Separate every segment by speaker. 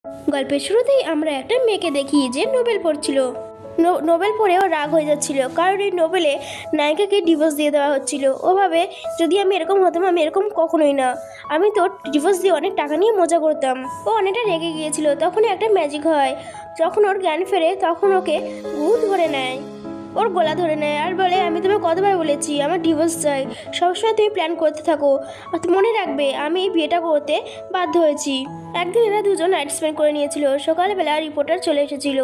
Speaker 1: গল্পের শুরুতেই আমরা একটা মেয়েকে দেখি যে নোবেল পড়ছিল। নোবেল পড়েও রাগ হয়ে যাচ্ছিল, কারণ এই নোবেলে নায়িকাকে ডিভোর্স দিয়ে দেওয়া হচ্ছিল। ওভাবে যদি আমি এরকম হতাম, আমি এরকম কখনোই না, আমি তো ডিভোর্স দিয়ে অনেক টাকা নিয়ে মজা করতাম। ও অনেকটা রেগে গিয়েছিল। তখনই একটা ম্যাজিক হয়, যখন ওর জ্ঞান ফেরে তখন ওকে ভূত ধরে নেয়, ওর গলা ধরে নেয় আর বলে, আমি তোমায় কতবার বলেছি আমার ডিভোর্স চাই, সবসময় তুমি প্ল্যান করতে থাকো, মনে রাখবে আমি এই বিয়েটা করতে বাধ্য হয়েছি। একদিন এরা দুজন নাইট স্পেন্ড করে নিয়েছিল। সকালবেলা রিপোর্টার চলে এসেছিল।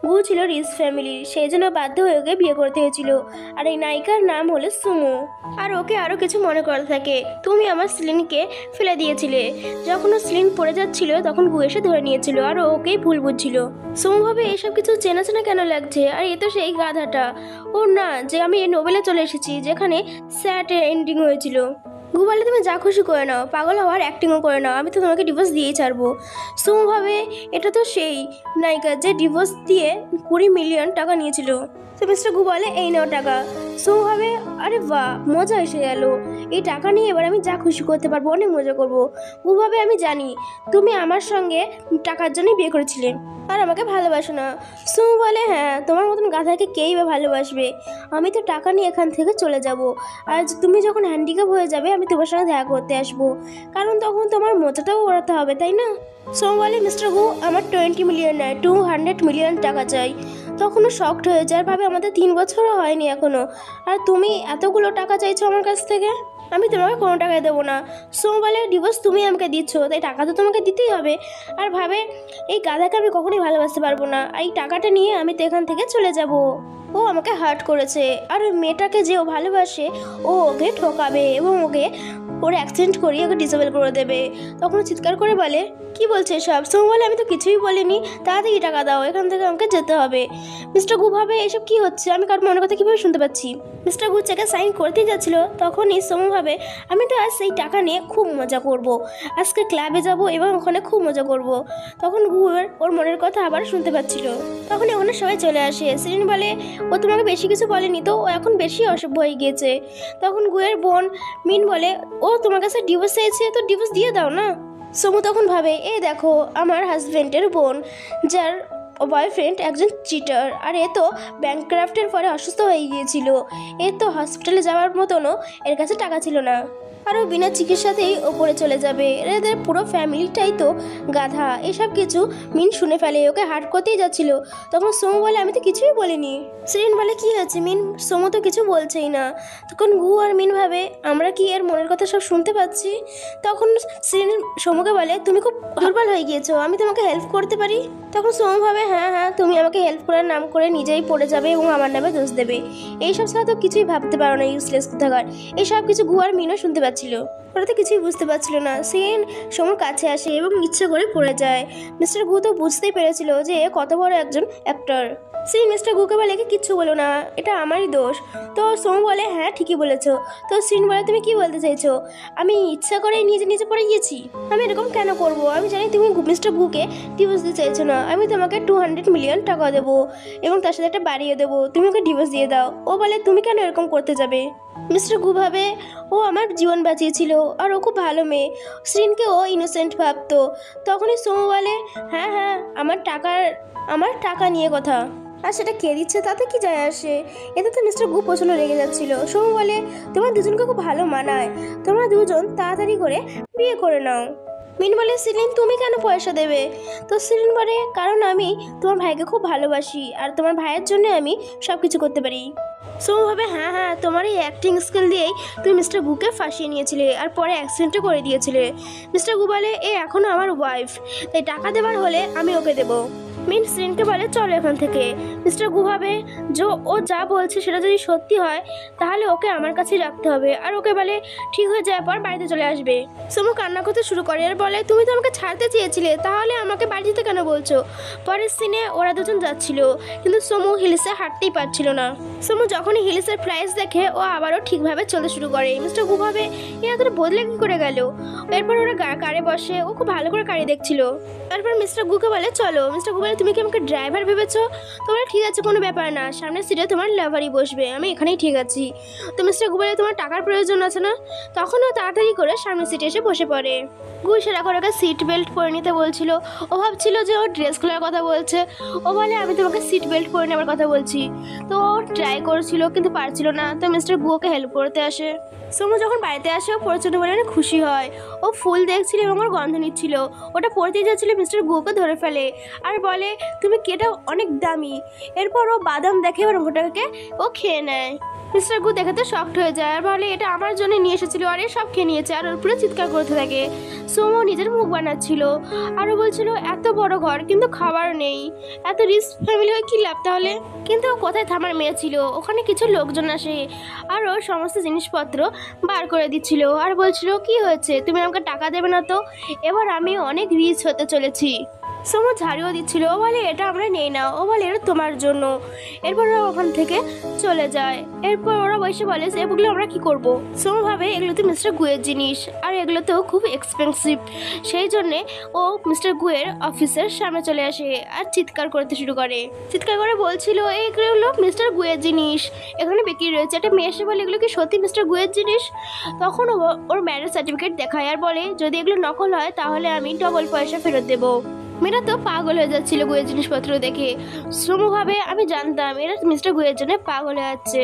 Speaker 1: গু ছিল রিচ ফ্যামিলির, সেই জন্য বাধ্য হয়ে ওকে বিয়ে করতে হয়েছিল। আর এই নায়িকার নাম হলো সুমো। আর ওকে আরও কিছু মনে করতে থাকে, তুমি আমার সিলিনকে ফেলে দিয়েছিলে। যখন ও সিলিন পড়ে যাচ্ছিল তখন গু এসে ধরে নিয়েছিল আর ওকেই ভুল বুঝছিল। সুমো ভাবে এসব কিছু চেনা চেনা কেন লাগছে, আর এ তো সেই গাধাটা। ও না, যে আমি এই নোবেলে চলে এসেছি যেখানে স্যাড এন্ডিং হয়েছিল। গু বলে, তুমি যা খুশি করে নাও, পাগল হওয়ার অ্যাক্টিংও করে নাও, আমি তো তোমাকে ডিভোর্স দিয়েই ছাড়বো। সুমো ভাবে এটা তো সেই নায়িকা যে ডিভোর্স দিয়ে 20 মিলিয়ন টাকা নিয়েছিল। তো মিস্টার গু বলে, এই নাও টাকা। সুমো ভাবে, আরে বাহ, মজা এসে গেল, এই টাকা নিয়ে এবার আমি যা খুশি করতে পারবো, অনেক মজা করবো। গু ভাবে, আমি জানি তুমি আমার সঙ্গে টাকার জন্যই বিয়ে করেছিলে আর আমাকে ভালোবাসো না। সুমো বলে, হ্যাঁ, তোমার মতন গাধাকে কেই বা ভালোবাসবে, আমি তো টাকা নিয়ে এখান থেকে চলে যাব। আর তুমি যখন হ্যান্ডিক্যাপ হয়ে যাবে আমি তোমার সঙ্গে দেখা করতে আসবো, কারণ তখন তোমার মজাটাও ওড়াতে হবে, তাই না? সুমো বলে, মিস্টার গু, আমার 20 মিলিয়ন নয়, 200 মিলিয়ন টাকা চাই। তখনও শকড হয়ে যায়, ভাবে আমাদের 3 বছরও হয়নি এখনো, আর তুমি এতগুলো টাকা চাইছো আমার কাছ থেকে, আমি তোমাকে কোনো টাকাই দেবো না। সুমো বলে, ডিভোর্স তুমি আমাকে দিচ্ছ, তাই টাকা তো তোমাকে দিতেই হবে। আর ভাবে, এই গাধাকে আমি কখনোই ভালোবাসতে পারবো না, এই টাকাটা নিয়ে আমি তো এখান থেকে চলে যাব। ও আমাকে হার্ট করেছে, আর ওই মেয়েটাকে যে ও ভালোবাসে ও ওকে ঠকাবে এবং ওর অ্যাক্সিডেন্ট করিয়ে ওকে ডিসেবল করে দেবে। তখন চিৎকার করে বলে, কি বলছে সব? সুমো বলে, আমি তো কিছুই বলিনি, তাড়াতাড়ি টাকা দাও, এখান থেকে আমাকে যেতে হবে। মিস্টার গু ভাবে, এসব কি হচ্ছে, আমি কারোর মনের কথা কীভাবে শুনতে পাচ্ছি। মিস্টার গু চেকে সাইন করতেই যাচ্ছিল, তখনই সুমো ভাবে, আমি তো আজ সেই টাকা নিয়ে খুব মজা করব, আজকে ক্লাবে যাব এবং ওখানে খুব মজা করব। তখন গু ওর মনের কথা আবার শুনতে পাচ্ছিল। তখন ওখানে সবাই চলে আসে। সিরিন বলে, ও তোমাকে বেশি কিছু বলেনি তো, ও এখন বেশি অসভ্য হয়ে গিয়েছে। তখন গুয়ের বোন মিন বলে, ও তোমার কাছে ডিভোর্স চাইছে, তো ডিভোর্স দিয়ে দাও না। সমু তখন ভাবে, এই দেখো আমার হাজব্যান্ডের বোন, যার বয়ফ্রেন্ড একজন চিটার, আর এ তো ব্যাংক্রাফ্টের পরে অসুস্থ হয়ে গিয়েছিল, এ তো হসপিটালে যাওয়ার মতনও এর কাছে টাকা ছিল না, আরও বিনা চিকিৎসাতেই ওপরে চলে যাবে, এদের পুরো ফ্যামিলিটাই তো গাধা। এসব কিছু মিন শুনে ফেলে, ওকে হার্ট করতেই যাচ্ছিল। তখন সোমু বলে, আমি তো কিছুই বলিনি। সিরিন বলে, কি হয়েছে মিন? সোমু তো কিছু বলছেই না। তখন গু আর মিন ভাবে, আমরা কি এর মনের কথা সব শুনতে পাচ্ছি? তখন সিরিন সোমুকে বলে, তুমি খুব দুর্বল হয়ে গিয়েছো, আমি তোমাকে হেল্প করতে পারি। তখন সোমু ভাবে, হ্যাঁ হ্যাঁ, তুমি আমাকে হেল্প করার নাম করে নিজেই পড়ে যাবে এবং আমার নামে দোষ দেবে, এইসব ছাড়া তো কিছুই ভাবতে পারো না, ইউজলেস কোথাকার। এইসব কিছু গু আর মিনও শুনতে পাচ্ছিল, ওরা তো কিছুই বুঝতে পারছিল না। সিরিন সোমুর কাছে আসে এবং ইচ্ছে করে পড়ে যায়। মিস্টার গু তো বুঝতেই পেরেছিল যে কত বড় একজন অ্যাক্টর। সিরিন মিস্টার গুকে বলে, কিচ্ছু বলো না, এটা আমারই দোষ। তো সোমু বলে, হ্যাঁ ঠিকই বলেছো। তো সিরিন বলে, তুমি কি বলতে চাইছো? আমি ইচ্ছা করে নিজে নিজে পড়ে গিয়েছি, আমি এরকম কেন করবো? আমি জানি তুমি মিস্টার গুকে ডিভোর্স দিতে চাইছো না, আমি তোমাকে 200 মিলিয়ন টাকা দেবো এবং তার সাথে একটা বাড়িয়ে দেবো, তুমি ওকে ডিভোর্স দিয়ে দাও। ও বলে, তুমি কেন এরকম করতে যাবে? মিস্টার গু ভাবে, ও আমার জীবন বাঁচিয়েছিল আর ও খুব ভালো মেয়ে, সিরিনকে ও ইনোসেন্ট ভাবতো। তখনই সোমু বলে, হ্যাঁ হ্যাঁ, আমার টাকা নিয়ে কথা, আর সেটা কে দিচ্ছে তাতে কি যায় আসে? এতে তো মিস্টার গু প্রচণ্ড রেগে যাচ্ছিল। সোমু বলে, তোমার দুজনকে খুব ভালো মানায়, তোমরা দুজন তাড়াতাড়ি করে বিয়ে করে নাও। মিন বলে, সিরিন তুমি কেন পয়সা দেবে? তো সিরিন বলে, কারণ আমি তোমার ভাইকে খুব ভালোবাসি আর তোমার ভাইয়ের জন্য আমি সব কিছু করতে পারি। সোমু ভাবে, হ্যাঁ হ্যাঁ, তোমার এই অ্যাক্টিং স্কিল দিয়েই তুমি মিস্টার গুকে ফাঁসিয়ে নিয়েছিলে আর পরে অ্যাক্সিডেন্টও করে দিয়েছিলে। মিস্টার গু বলে, এ এখনও আমার ওয়াইফ, তাই টাকা দেবার হলে আমি ওকে দেবো। মিন সিরিনকে বলে, চলো এখান থেকে। মিস্টার গু ভাবে, ও যা বলছে সেটা যদি সত্যি হয় তাহলে ওকে আমার কাছেই রাখতে হবে, আর ওকে বলে ঠিক হয়ে যাওয়ার পর বাড়িতে চলে আসবে। সোমু কান্না করতে শুরু করে আর বলে, তুমি তো আমাকে ছাড়তে চেয়েছিলে, তাহলে আমাকে বাড়ি যেতে কেন বলছো? পরের সিনে ওরা দুজন যাচ্ছিল, কিন্তু সোমু হিলসে হাঁটতেই পারছিল না। সোমু যখনই হিলসের প্রাইস দেখে ও আবারও ঠিকভাবে চলতে শুরু করে। মিস্টার গু ভাবে, এ এতটা বদলে কি করে গেল? এরপর ওরা কারে বসে, ও খুব ভালো করে গাড়ি দেখছিল। তারপর মিস্টার গুকে বলে, চলো। মিস্টার গু বলে, বলে তুমি কি আমাকে ড্রাইভার ভেবেছো? তোমার ঠিক আছে, কোনো ব্যাপার না, সামনের সিটে তোমার লাভারই বসবে, আমি এখানেই ঠিক আছি। তো মিস্টার গু বলে তোমার টাকার প্রয়োজন আছে না? তখনও তাড়াতাড়ি করে সামনের সিটে এসে বসে পড়ে। গু সেরা করে ওকে সিট বেল্ট পরে নিতে বলছিল। ও ভাবছিল যে ও ড্রেস খোলার কথা বলছে। ও বলে আমি তোমাকে সিট বেল্ট পরে নেওয়ার কথা বলছি। তো ও ট্রাই করছিল কিন্তু পারছিল না। তো মিস্টার গু ওকে হেল্প করতে আসে। সোমু যখন বাড়িতে আসে ও প্রচণ্ড পরিমাণে খুশি হয়। ও ফুল দেখছিল এবং ওর গন্ধ নিচ্ছিল। ওটা পড়তে যাচ্ছিল, মিস্টার গুকে ধরে ফেলে আর বলে তুমি কি, এটা অনেক দামি। এরপর ও বাদাম দেখে ওর ওটাকে ও খেয়ে নেয়। মিস্টার গু দেখে তো শকড হয়ে যায় আর বলে এটা আমার জন্য নিয়ে এসেছিল আর সব খেয়ে নিয়েছে। আর ওর পুরো চিৎকার করতে থাকে। সোমু নিজের মুখ বানাচ্ছিল আর ও বলছিল এত বড় ঘর কিন্তু খাবার নেই, এত রিচ ফ্যামিলি হয়ে কী লাভ তাহলে। কিন্তু ও কোথায় থামার মেয়ে ছিল, ওখানে কিছু লোকজন আসে আর ওর সমস্ত জিনিসপত্র বার করে দিচ্ছিল আর বলছিল কি হয়েছে, তুমি আমাকে টাকা দেবে না তো, এবার আমি অনেক রিচ হতে চলেছি। সোমু ঝাড়িও দিচ্ছিল। ও বলে এটা আমরা নেই না, ও বলে এটা তোমার জন্য। এরপর ওরা ওখান থেকে চলে যায়। এরপর ওরা বসে বলে যে এগুলো আমরা কি করব। সোমু ভাবে এগুলো তো মিস্টার গুয়ের জিনিস আর এগুলো তো খুব এক্সপেন্সিভ। সেই জন্যে ও মিস্টার গুয়ের অফিসের সামনে চলে আসে আর চিৎকার করতে শুরু করে। চিৎকার করে বলছিল এইগুলো মিস্টার গুয়ের জিনিস, এখানে বিক্রি রয়েছে। একটা মেয়ে এসে বলে এগুলো কি সত্যি মিস্টার গুয়ের জিনিস? তখন ওর ম্যারেজ সার্টিফিকেট দেখায় আর বলে যদি এগুলো নকল হয় তাহলে আমি ডবল পয়সা ফেরত দেবো। মেয়েরা তো পাগল হয়ে যাচ্ছিল গুয়ের জিনিসপত্র দেখে। সোমু ভাবে আমি জানতাম এরা মিস্টার গুয়ের জন্য পাগল হয়ে যাচ্ছে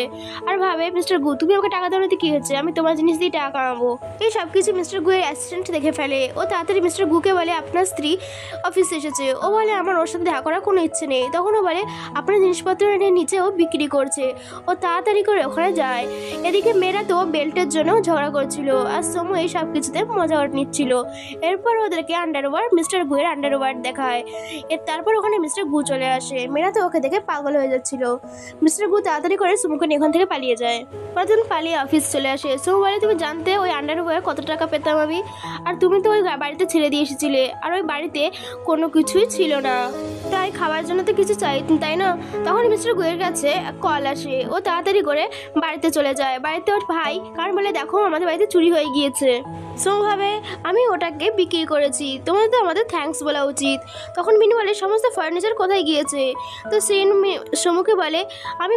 Speaker 1: আর ভাবে মিস্টার গু তুমি আমাকে টাকা দেওয়াতে কি হচ্ছে, আমি তোমার জিনিস দিয়ে টাকা কামাবো। এই সব কিছু মিস্টার গুয়ের অ্যাসিস্ট্যান্ট দেখে ফেলে। ও তাড়াতাড়ি মিস্টার গুকে বলে আপনার স্ত্রী অফিসে এসেছে। ও বলে আমার ওর সাথে দেখা করার কোনো ইচ্ছে নেই। তখন ও বলে আপনার জিনিসপত্র এনে নিচেও বিক্রি করছে। ও তাড়াতাড়ি করে ওখানে যায়। এদিকে মেয়েরা তো বেল্টের জন্য ঝগড়া করছিল আর সোমু এই সব কিছুতে মজা নিচ্ছিল। এরপর ওদেরকে আন্ডারওয়্যার মিস্টার গুয়ের আন্ডারওয়্যার দেখায়। তারপর ওখানে মিস্টার গু চলে আসে। মেয়েরা তো ওকে দেখে পাগল হয়ে যাচ্ছিল। মিস্টার গু তাড়াতাড়ি করে সোমুকে নিয়ে এখান থেকে পালিয়ে যায়। পরদিন পালিয়ে অফিস চলে আসে। সোমু বলে তুমি জানতে ওই আন্ডারওয়্যার কত টাকা পেতাম আমি, আর তুমি তো ওই বাড়িতে ছেড়ে দিয়ে এসেছিলে আর ওই বাড়িতে কোনো কিছুই ছিল না, তাই খাবার জন্য তো কিছু চাই তাই না? তখন মিস্টার গুয়ের কাছে কল আসে। ও তাড়াতাড়ি করে বাড়িতে চলে যায়। বাড়িতে ওর ভাই কারণ বলে দেখো আমাদের বাড়িতে চুরি হয়ে গিয়েছে। সোমু ভাবে আমি ওটাকে বিক্রি করেছি, তোমাদের তো আমাদের থ্যাঙ্কস বলা উচিত। তখন মিনু বলে সমস্ত ফার্নিচার কোথায় গিয়েছে? তো সেন সোমুকে বলে আমি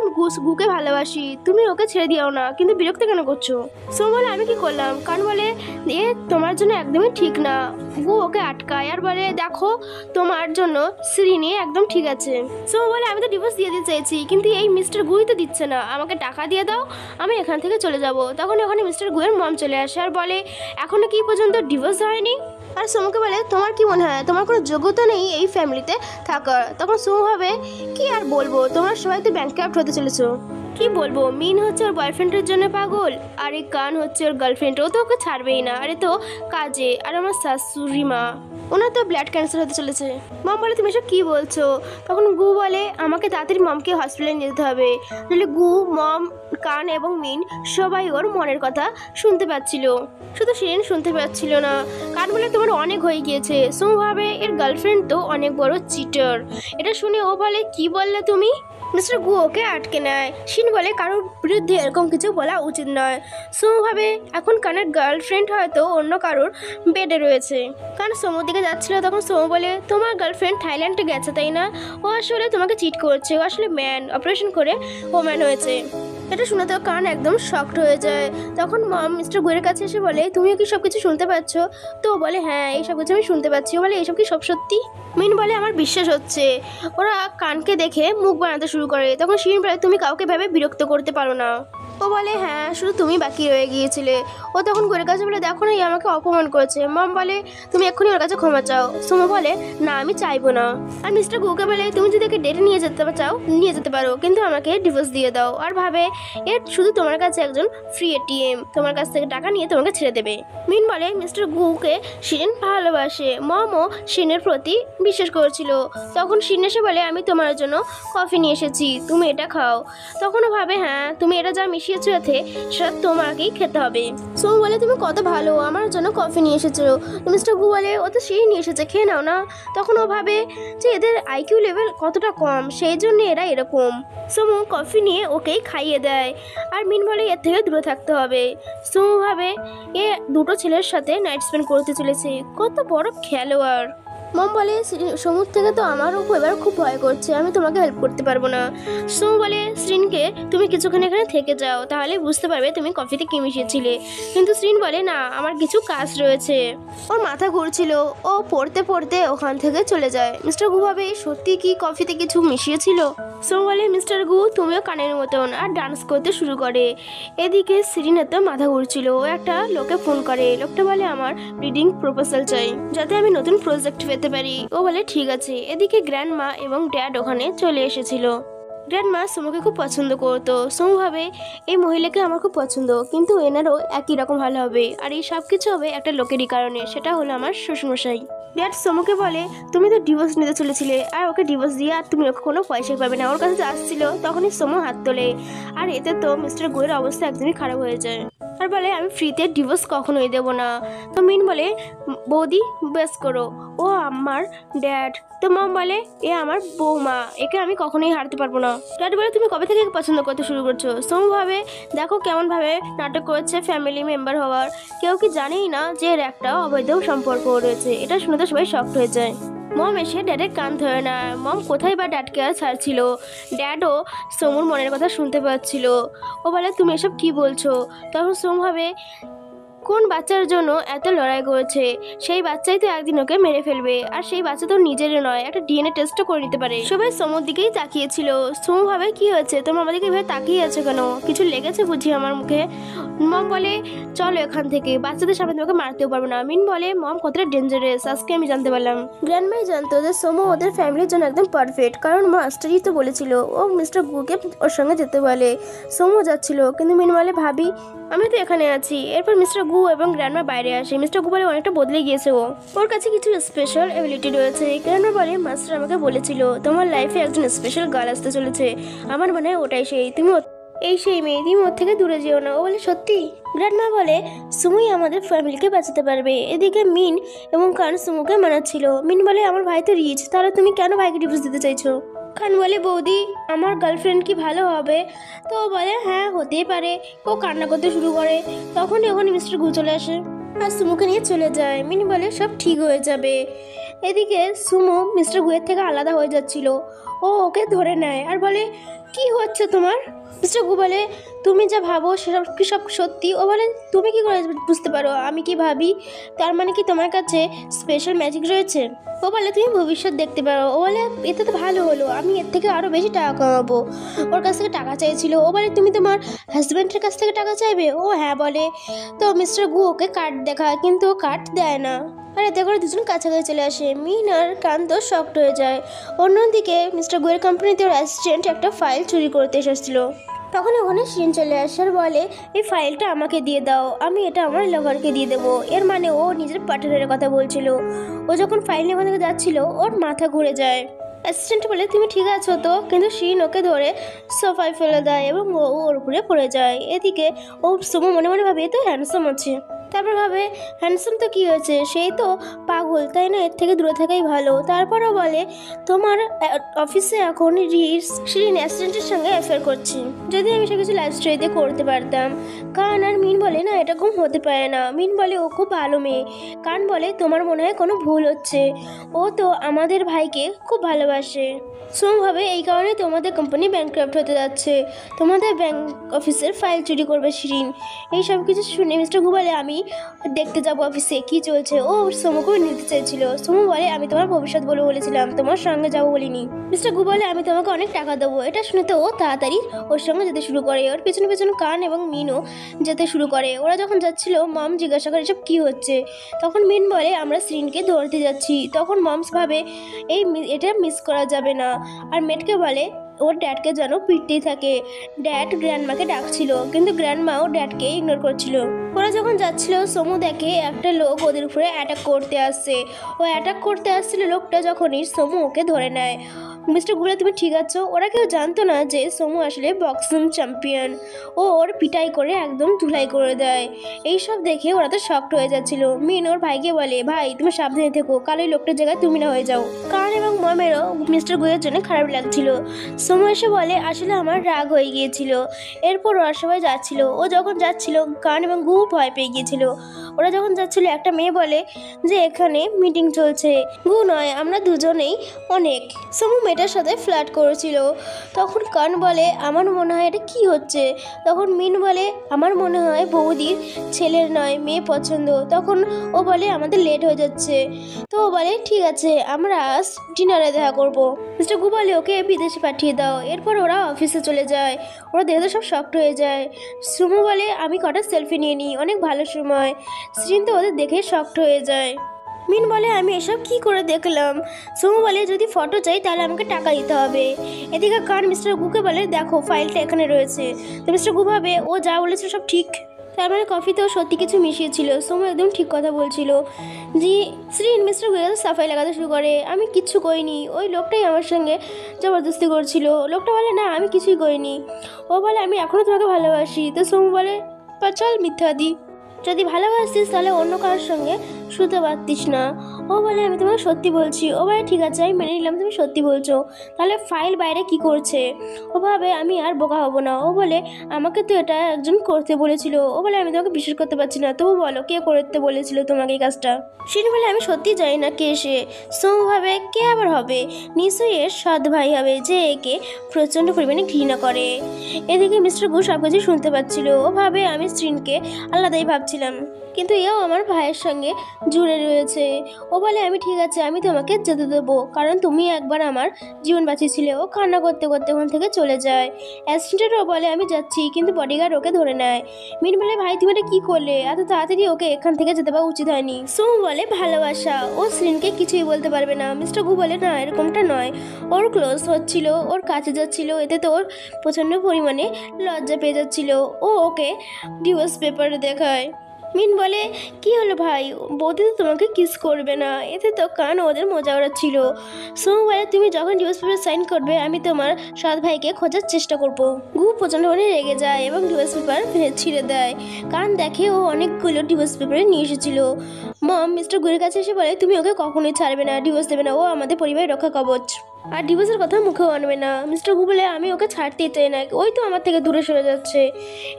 Speaker 1: গুকে ভালোবাসি, তুমি ওকে ছেড়ে দিও না, কিন্তু বিরক্ত কেন করছো? সোমু বলে আমি কি করলাম? কারণ বলে এ তোমার জন্য একদমই ঠিক না। গু ওকে আটকায় আর বলে দেখো তোমার জন্য শ্রীনি একদম ঠিক আছে। সোমু বলে আমি তো ডিভোর্স দিয়ে দিতে চাইছি কিন্তু এই মিস্টার গুই তো দিচ্ছে না, আমাকে টাকা দিয়ে দাও, আমি এখান থেকে চলে যাব। তখন ওখানে মিস্টার গুয়ের মম চলে আসে আর বলে এখনো কি পর্যন্ত ডিভোর্স হয়নি? আর সোমুকে বলে তোমার কি মনে হয় তোমার কোনো যোগ্যতা নেই এই ফ্যামিলিতে থাকার? তখন সোমু ভাবে কি আর বলবো, তোমরা সবাই তো ব্যাংকরাপ্ট হতে চলেছো। কি বলবো, মিন হচ্ছে ওর বয়ফ্রেন্ডের জন্য পাগল আর এই কান হচ্ছে ওর গার্লফ্রেন্ড, ও তো ওকে ছাড়বেই না। আরে তো কাজে আর আমার শাশুড়ি মা ওনার তো ব্লাড ক্যান্সার হতে চলেছে। মম বলে তুমি এসব কী বলছো? তখন গু বলে আমাকে তাড়াতাড়ি মমকে হসপিটালে নিয়ে যেতে হবে, নাহলে গু মম কান এবং মিন সবাই ওর মনের কথা শুনতে পাচ্ছিল। শুধু শিরিন শুনতে পাচ্ছিল না। কান বলে তোমার অনেক হয়ে গিয়েছে। সোমু ভাবে এর গার্লফ্রেন্ড তো অনেক বড় চিটার। এটা শুনে ও বলে কি বললে তুমি? মিস্টার গু ওকে আটকে নেয়। শিন বলে কারোর বিরুদ্ধে এরকম কিছু বলা উচিত নয়। সোমু ভাবে এখন কানের গার্লফ্রেন্ড হয়তো অন্য কারোর বেডে রয়েছে। কারণ সোমুর দিকে যাচ্ছিল। তখন সোমু বলে তোমার গার্লফ্রেন্ড থাইল্যান্ডে গেছে তাই না? ও আসলে তোমাকে চিট করছে, ও আসলে ম্যান, অপারেশন করে ওম্যান হয়েছে। এটা শুনে তো কান একদম শকড হয়ে যায়। তখন মম মিস্টার গুয়ের কাছে এসে বলে তুমিও কি সব কিছু শুনতে পাচ্ছ? তো বলে হ্যাঁ এই সব কিছু আমি শুনতে পাচ্ছি। ও বলে এইসব কি সব সত্যি? মিন বলে আমার বিশ্বাস হচ্ছে। ওরা কানকে দেখে মুখ বানাতে শুরু করে। তখন শিরিন বলে তুমি কাউকে ভেবে বিরক্ত করতে পারো না। ও বলে হ্যাঁ শুধু তুমি বাকি রয়ে গিয়েছিলে। ও তখন গুয়ের কাছে বলে দেখো না আমাকে অপমান করেছে। মম বলে তুমি এক্ষুনি ওর কাছে ক্ষমা চাও। সোমু বলে না আমি চাইবো না। আর মিস্টার গুকে বলে তুমি যদি একে ডেটে নিয়ে যেতে চাও নিয়ে যেতে পারো, কিন্তু আমাকে ডিভোর্স দিয়ে দাও। আর ভাবে এর শুধু তোমার কাছে একজন ফ্রি এটিএম, তোমার কাছ থেকে টাকা নিয়ে তোমাকে ছেড়ে দেবে। মিন বলে মিস্টার গুকে শিরিন ভালোবাসে। মমও শিরিনের প্রতি বিশ্বাস করেছিল। তখন শিরিন এসে বলে আমি তোমার জন্য কফি নিয়ে এসেছি, তুমি এটা খাও। তখনও ভাবে হ্যাঁ তুমি এটা যা মিশিয়েছো এতে সেটা তোমাকেই খেতে হবে। সোমু বলে তুমি কত ভালো, আমার জন্য কফি নিয়ে এসেছো। মিস্টার গু বলে ও তো শিরিন নিয়ে এসেছে, খেয়ে নাও না। তখন ও ভাবে যে এদের আইকিউ লেভেল কতটা কম, সেই জন্য এরা এরকম। সোমু কফি নিয়ে ওকেই খাইয়ে দেয়। আর মিন বলে এর থেকে দূরে থাকতে হবে। সোমু ভাবে এ দুটো ছেলের সাথে নাইট স্পেন্ড করতে চলেছে, কত বড় খেলোয়াড়। মম বলে সমুদ্র থেকে তো আমারও এবার খুব ভয় করছে, আমি তোমাকে হেল্প করতে পারবো না। সোম বলে শ্রিনকে তুমি কিছুক্ষণ এখানে থেকে যাও, তাহলে বুঝতে পারবে তুমি কফিতে কি মিশিয়েছিলে। কিন্তু শ্রিন বলে না, আমার কিছু কাজ রয়েছে। ওর মাথা ঘুরছিল, ও পড়তে পড়তে ওখান থেকে চলে যায়। মিস্টার গু ভাবে সত্যি কি কফিতে কিছু মিশিয়েছিল। সোম বলে মিস্টার গু তুমিও কানের মতন, আর ডান্স করতে শুরু করে। এদিকে শ্রিনের তো মাথা ঘুরছিল, ও একটা লোকে ফোন করে। লোকটা বলে আমার ব্রিডিং প্রপোজাল চাই, যাতে আমি নতুন প্রজেক্ট পেতে পারি। ও বলে ঠিক আছে। এদিকে গ্র্যান্ড মা এবং ড্যাড ওখানে চলে এসেছিল। গ্র্যান্ড মা সোমুকে খুব পছন্দ করতো। সোমু ভাবে এই মহিলাকে আমার খুব পছন্দ, কিন্তু এনারও একই রকম ভালো হবে, আর এই সব কিছু হবে একটা লোকেরই কারণে, সেটা হলো আমার শ্বশুরমশাই। ড্যাড সোমুকে বলে তুমি তো ডিভোর্স নিতে চলেছিলে, আর ওকে ডিভোর্স দিয়ে আর তুমি ওকে কোনো পয়সাই পাবে না। ওর কাছে যা আসছিল তখনই সোমু হাত তোলে, আর এতে তো মিস্টার গোয়ের অবস্থা একদমই খারাপ হয়ে যায়। আর বলে আমি ফ্রিতে ডিভোর্স কখনোই দেবো না। তো মিন বলে বৌদি বেশ করো, ও আমার ড্যাড। তো মম বলে এ আমার বৌমা, একে আমি কখনোই হারতে পারবো না। ড্যাড বলে তুমি কবে থেকে পছন্দ করতে শুরু করছো? সোম ভাবে দেখো কেমন ভাবে নাটক করছে ফ্যামিলি মেম্বার হওয়ার, কেউ কি জানেই না যে এর একটা অবৈধ সম্পর্ক রয়েছে। এটা শুনে তো সবাই শক্ট হয়ে যায়। মম এসে ড্যাডের কান ধরে না। মম কোথায় বা ড্যাডকে আর ছাড়ছিল। ড্যাডও সোমুর মনের কথা শুনতে পাচ্ছিল। ও বলে তুমি এসব কি বলছো? তখন সোম ভাবে কোন বাচ্চার জন্য এত লড়াই করেছে, সেই বাচ্চাই তো একদিন ওকে মেরে ফেলবে, আর সেই বাচ্চা তো নিজের নয়, একটা ডিএনএ টেস্টও করে নিতে পারে। সবাই সোমুর দিকেই তাকিয়েছিল। সোমু ভাবে কি হয়েছে, তোমরা আমাদেরকে এভাবে তাকিয়ে আছো কেন? কিছু লেগেছে বুঝি আমার মুখে? মম বলে চলো এখান থেকে, বাচ্চাদের সামনে তোমাকে মারতেও পারবো না। মিন বলে মম কতটা ডেঞ্জারাস আজকে আমি জানতে পারলাম। গ্র্যান্ডমাই জানতো যে সোমু ওদের ফ্যামিলির জন্য একদম পারফেক্ট, কারণ মাস্টারই তো বলেছিল ও মিস্টার গুকে ওর সঙ্গে যেতে বলে। সোমু যাচ্ছিল, কিন্তু মিন বলে ভাবি আমি তো এখানে আছি। এরপর মিস্টার গু এবং গ্র্যান্ডমা বাইরে আসে। মিস্টার গু বলে অনেকটা বদলে গিয়েছে ও, ওর কাছে কিছু স্পেশাল এবিলিটি রয়েছে। গ্র্যান্ডমা বলে মাস্টার আমাকে বলেছিল তোমার লাইফে একজন স্পেশাল গার্ল আসতে চলেছে, আমার মনে হয় ওটাই সেই, তুমি এই সেই মেয়ে, তুমি ওর থেকে দূরে যেও না। ও বলে সত্যি? গ্র্যান্ডমা বলে সুমুই আমাদের ফ্যামিলিকে বাঁচাতে পারবে। এদিকে মিন এবং কান সুমুকে মানাচ্ছিল। মিন বলে আমার ভাই তো রিচ, তাহলে তুমি কেন ভাইকে ডিভোর্স দিতে চাইছো? খান বলে বৌদি আমার গার্লফ্রেন্ড কি ভালো হবে? তো ও বলে হ্যাঁ হতেই পারে। ও কান্না করতে শুরু করে। তখনই ওখানে মিস্টার গু চলে আসে আর সুমুকে নিয়ে চলে যায়। মিনি বলে সব ঠিক হয়ে যাবে। এদিকে সুমু মিস্টার গুয়ের থেকে আলাদা হয়ে যাচ্ছিল। ও ওকে ধরে নেয় আর বলে কি হচ্ছে তোমার? মিস্টার গু বলে তুমি যা ভাবো সেসব কি সব সত্যি? ও বলে তুমি কি করে বুঝতে পারো আমি কি ভাবি? তার মানে কি তোমার কাছে স্পেশাল ম্যাজিক রয়েছে? ও বলে তুমি ভবিষ্যৎ দেখতে পারো। ও বলে এতে তো ভালো হলো, আমি এর থেকে আরও বেশি টাকা কামাবো। ওর কাছ থেকে টাকা চাইছিল। ও বলে তুমি তোমার হাজব্যান্ডের কাছ থেকে টাকা চাইবে? ও হ্যাঁ বলে। তো মিস্টার গু ওকে কার্ড দেখায়, কিন্তু ও কার্ড দেয় না। আর এতে করে দুজন কাছাকাছি চলে আসে। মিন আর কান্ত শক্ট হয়ে যায়। অন্যদিকে মিস্টার গুয়ের কোম্পানিতে ওর অ্যাসিস্ট্যান্ট একটা ফাইল চুরি করতে এসেছিল। তখন ওখানে শিন চলে আসে আর বলে এই ফাইলটা আমাকে দিয়ে দাও, আমি এটা আমার লাভারকে দিয়ে দেবো। এর মানে ও নিজের পার্টনারের কথা বলছিল। ও যখন ফাইল নিয়ে ওখান থেকে যাচ্ছিল ওর মাথা ঘুরে যায়। অ্যাসিস্ট্যান্ট বলে তুমি ঠিক আছো তো? কিন্তু শিন ওকে ধরে সোফায় ফেলে দেয় এবং ও ওর উপরে পড়ে যায়। এদিকে ও সুমো মনে মনে ভাবে তো হ্যান্ডসাম আছে। তারপর ভাবে হ্যান্ডসাম তো কী হয়েছে, সেই তো পাগল, তাই না? এর থেকে দূরে থাকাই ভালো। তারপরও বলে তোমার অফিসে এখন শিরিন অ্যাসিস্ট্যান্টের সঙ্গে অ্যাফেয়ার করছি, যদি আমি সে কিছু লাইফ স্টোরিতে করতে পারতাম। কান আর মিন বলে না এটা কম হতে পারে না। মিন বলে ও খুব ভালো মেয়ে। কান বলে তোমার মনে হয় কোনো ভুল হচ্ছে, ও তো আমাদের ভাইকে খুব ভালোবাসে। সোম ভাবে এই কারণে তোমাদের কোম্পানি ব্যাংক্রাফট হতে যাচ্ছে, তোমাদের ব্যাংক অফিসের ফাইল চুরি করবে শিরিন। এই সব কিছু শুনে মিস্টার গু বলে আমি দেখতে যাবো অফিসে কি চলছে। ও সোমুকেও নিতে চাইছিল। সোমু বলে আমি তোমার ভবিষ্যৎ বলে বলেছিলাম, তোমার সঙ্গে যাবো বলিনি। মিস্টার গু বলে আমি তোমাকে অনেক টাকা দেবো। এটা শুনে তো ও তাড়াতাড়ি ওর সঙ্গে যেতে শুরু করে। ওর পেছনে পেছনে কান এবং মিনও যেতে শুরু করে। ওরা যখন যাচ্ছিল মম জিজ্ঞাসা করে এসব কী হচ্ছে। তখন মিন বলে আমরা শ্রিনকে ধরতে যাচ্ছি। তখন মমস ভাবে এটা মিস করা যাবে না, আর মেটকে বলে ওর ড্যাডকে যেন পিটতেই থাকে। ড্যাড গ্র্যান্ডমাকে ডাকছিল, কিন্তু গ্র্যান্ডমাও ড্যাডকে ইগনোর করছিল। ওরা যখন যাচ্ছিল সোমু দেখে একটা লোক ওদের উপরে অ্যাটাক করতে আসছে। ও অ্যাটাক করতে আসছিল লোকটা, যখনই সোমু ওকে ধরে নেয়। মিস্টার গুবলে তুমি ঠিক আছো? ওরা কেউ জানতো না যে সোমু আসলে বক্সিং চ্যাম্পিয়ন। ও ওর পিটাই করে একদম ধুলাই করে দেয়। এইসব দেখে ওরা তো শকড হয়ে যাচ্ছিল। মিন ওর ভাইকে বলে, ভাই তুমি সাবধানে থেকো, কাল ওই লোকটার জায়গায় তুমি না হয়ে যাও। কারণ এবং মমেরও মিস্টার গুয়ের জন্য খারাপ লাগছিল। সোমু এসে বলে, আসলে আমার রাগ হয়ে গিয়েছিল। এরপর ওরা সবাই যাচ্ছিল। ও যখন যাচ্ছিল কান এবং গু ভয় পেয়ে গিয়েছিল। ওরা যখন যাচ্ছিল একটা মেয়ে বলে যে এখানে মিটিং চলছে। গু নয়, আমরা দুজনেই অনেক। সোমু মেয়েটার সাথে ফ্ল্যাট করেছিল। তখন কান বলে, আমার মনে হয় এটা কি হচ্ছে। তখন মিন বলে, আমার মনে হয় বৌদির ছেলের নয় মেয়ে পছন্দ। তখন ও বলে, আমাদের লেট হয়ে যাচ্ছে। তো ও বলে, ঠিক আছে আমরা আজ ডিনারে দেখা করবো। মিস্টার গু বলে, ওকে বিদেশে পাঠিয়ে দাও। এরপর ওরা অফিসে চলে যায়। ওরা দেখে সব শকড হয়ে যায়। সুমু বলে, আমি কটা সেলফি নিয়ে নিই, অনেক ভালো সময়। সৃজন তো ওদের দেখে শকড হয়ে যায়। মিন বলে, আমি এসব কি করে দেখলাম। সুমু বলে, যদি ফটো চাই তাহলে আমাকে টাকা দিতে হবে। এদিকে কান মিস্টার গুকে বলে, দেখো ফাইলটা এখানে রয়েছে। তো মিস্টার গু ভাবে ও যা বলেছে সব ঠিক। তার মানে কফিতেও সত্যি কিছু মিশিয়েছিল। সুমু একদম ঠিক কথা বলছিল। জি সৃজন মিস্টার গুকে সাফাই লাগাতে শুরু করে, আমি কিচ্ছু করিনি, ওই লোকটাই আমার সঙ্গে জবরদস্তি করছিল। লোকটা বলে, না আমি কিছুই করিনি। ও বলে, আমি এখনও তোমাকে ভালোবাসি। তো সুমু বলে, চল মিথ্যা দি, যদি ভালোবাসতিস তাহলে অন্য কারোর সঙ্গে শুতে পারতিস না। ও বলে, আমি তোমাকে সত্যি বলছি। ও বলে, ঠিক আছে আমি মেনে নিলাম তুমি সত্যি বলছো। তাহলে ফাইল বাইরে কি করছে? ও ভাবে আমি আর বোকা হব না। ও বলে, আমাকে তো এটা একজন করতে বলেছিল। ও বলে, আমি তোমাকে বিশ্বাস করতে পারছি না, তবু বলো কে করতে বলেছিল তোমাকে এই কাজটা। শিন বলে, আমি সত্যি জানি না কে সে। সোমু ভাবে, কে আবার হবে? নিশ্চয়ই এর সৎ ভাই হবে যে একে প্রচণ্ড পরিমাণে ঘৃণা করে। এদিকে মিস্টার ঘোষ সব কিছু শুনতে পাচ্ছিল। ও ভাবে, আমি স্ত্রীনকে আলাদাই ভাবছিলাম, কিন্তু এও আমার ভাইয়ের সঙ্গে জুড়ে রয়েছে। ও বলে, আমি ঠিক আছে আমি তোমাকে যেতে দেবো, কারণ তুমি একবার আমার জীবন বাঁচিয়েছিলে। ও কান্না করতে করতে ওখান থেকে চলে যায়। অ্যাসিস্ট্যান্টও বলে, আমি যাচ্ছি, কিন্তু বডিগার্ড ওকে ধরে নেয়। মিন বলে, ভাই তুমি এটা কী করলে? এত তাড়াতাড়ি ওকে এখান থেকে যেতে পারা উচিত হয়নি। সোমু বলে, ভালোবাসা। ও শ্রীনকে কিছুই বলতে পারবে না। মিস্টার গু বলে, না এরকমটা নয়, ওর ক্লোজ হচ্ছিল, ওর কাছে যাচ্ছিল, এতে তো ওর প্রচণ্ড পরিমাণে লজ্জা পেয়ে যাচ্ছিল। ও ওকে ডিভোর্স পেপার দেখায়। মিন বলে, কি হলো ভাই, বৌদি তো তোমাকে কিস করবে না। এতে তো কান ওদের মজা ওড়াচ্ছিল। সোমু বলে, তুমি যখন ডিভোর্স পেপার সাইন করবে আমি তোমার সৎ ভাইকে খোঁজার চেষ্টা করব। গু প্রচণ্ড মানে রেগে যায় এবং ডিভোর্স পেপার ছিঁড়ে দেয়। কান দেখে ও অনেকগুলো ডিভোর্স পেপারে নিয়ে এসেছিল। মম মিস্টার গুয়ের কাছে এসে বলে, তুমি ওকে কখনোই ছাড়বে না, ডিভোর্স দেবে না, ও আমাদের পরিবারের রক্ষা কবচ, আর ডিভোর্সের কথা মুখেও আনবে না। মিস্টার গু বলে, আমি ওকে ছাড়তেই চাই না, ওই তো আমার থেকে দূরে সরে যাচ্ছে।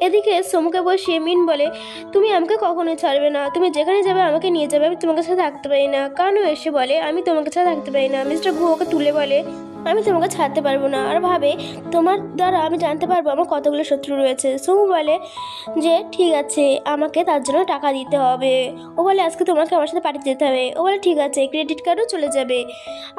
Speaker 1: এদিকে সোমুকে বসিয়ে মিন বলে, তুমি আমাকে কখনোই ছাড়বে না, তুমি যেখানে যাবে আমাকে নিয়ে যাবে, আমি তোমাকে সাথে থাকতে পারি না। কানও এসে বলে, আমি তোমাকে সাথে থাকতে পারি না। মিস্টার গু ওকে তুলে বলে, আমি তোমাকে ছাড়তে পারবো না, আর ভাবে তোমার দ্বারা আমি জানতে পারবো আমার কতগুলো শত্রু রয়েছে। সোমু বলে যে ঠিক আছে আমাকে তার জন্য টাকা দিতে হবে। ও বলে, আজকে তোমাকে আমার সাথে পাঠিয়ে যেতে হবে। ও বলে, ঠিক আছে, ক্রেডিট কার্ডও চলে যাবে।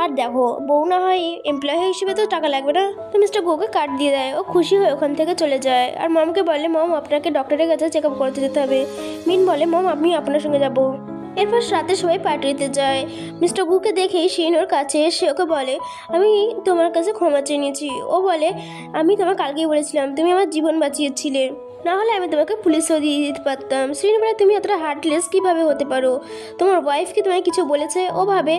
Speaker 1: আর দেখো বউ না হয় এমপ্লয়ি হিসেবে তো টাকা লাগবে না। তো মিস্টার গোকে কার্ড দিয়ে দেয়। ও খুশি হয়ে ওখান থেকে চলে যায়। আর মমকে বলে, মম আপনাকে ডক্টরের কাছে চেক আপ করতে যেতে হবে। মিন বলে, মম আমি আপনার সঙ্গে যাবো। এরপর রাতে সবাই পার্টিতে যায়। মিস্টার গুকে দেখেই শিন ওর কাছে এসে ওকে বলে, আমি তোমার কাছে ক্ষমা চেয়ে নিয়েছি। ও বলে, আমি তোমার কালকেই বলেছিলাম তুমি আমার জীবন বাঁচিয়েছিলে, না হলে আমি তোমাকে পুলিশেও দিয়ে দিতে পারতাম। শ্রীন বলে, তুমি এতটা হার্টলেস কীভাবে হতে পারো? তোমার ওয়াইফ কি তোমায় কিছু বলেছে? ও ভাবে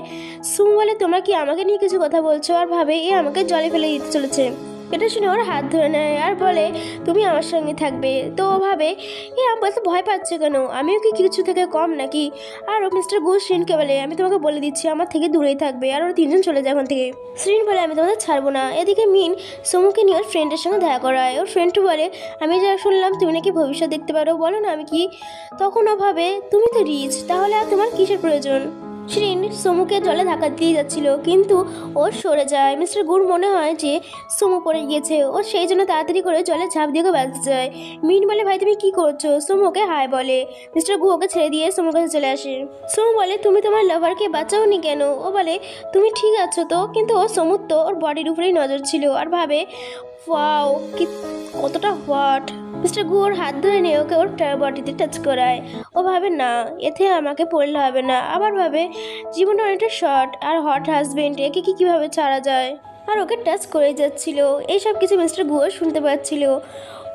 Speaker 1: সুম বলে, তোমরা কি আমাকে নিয়ে কিছু কথা বলছো? আর ভাবে এ আমাকে জলে ফেলে দিতে চলেছে। এটা শুনে ওর হাত ধরে নেয় আর বলে, তুমি আমার সঙ্গে থাকবে। তো ও ভাবে এ আমার তো ভয় পাচ্ছে কেন, আমিও কি কিছু থেকে কম নাকি? আর ও মিস্টার ঘোষ শ্রীনকে বলে, আমি তোমাকে বলে দিচ্ছি আমার থেকে দূরেই থাকবে। আর ওরা তিনজন চলে যায় ওখান থেকে। শ্রীন বলে, আমি তোমাদের ছাড়বো না। এদিকে মিন সোমুকে নিয়ে ওর ফ্রেন্ডের সঙ্গে দেখা করায়। ওর ফ্রেন্ডও বলে, আমি যা শুনলাম তুমি নাকি ভবিষ্যৎ দেখতে পারো, বলো না আমি কি? তখন ও ভাবে, তুমি তো রিচ, তাহলে আর তোমার কিসের প্রয়োজন? শ্রীন সোমুকে জলে ধাক্কা দিয়ে যাচ্ছিল, কিন্তু ও সরে যায়। মিস্টার গুর মনে হয় যে সোমু পড়ে গিয়েছে, ও সেই জন্য তাড়াতাড়ি করে জলে ঝাঁপ দিয়ে বাঁচতে যায়। মিন বলে, ভাই তুমি কি করছো? সোমুকে হাই বলে। মিস্টার গু ওকে ছেড়ে দিয়ে সোমুর কাছে চলে আসে। সোমু বলে, তুমি তোমার লাভারকে বাঁচাওনি কেন? ও বলে, তুমি ঠিক আছো তো? কিন্তু ও সোমুর তো ওর বডির উপরেই নজর ছিল। আর ভাবে, ওয়াও কি কতটা হট। মিস্টার গু ওর হাত ধরে নিয়ে ওকে ওর বডিতে টাচ করায়। ও ভাবে, না এতে আমাকে পড়লে হবে না। আবার ভাবে, জীবনটা অনেকটা শর্ট, আর হট হাজবেন্ড একে কীভাবে ছাড়া যায়? আর ওকে টাচ করে যাচ্ছিল। এইসব কিছু মিস্টার গুও শুনতে পাচ্ছিল।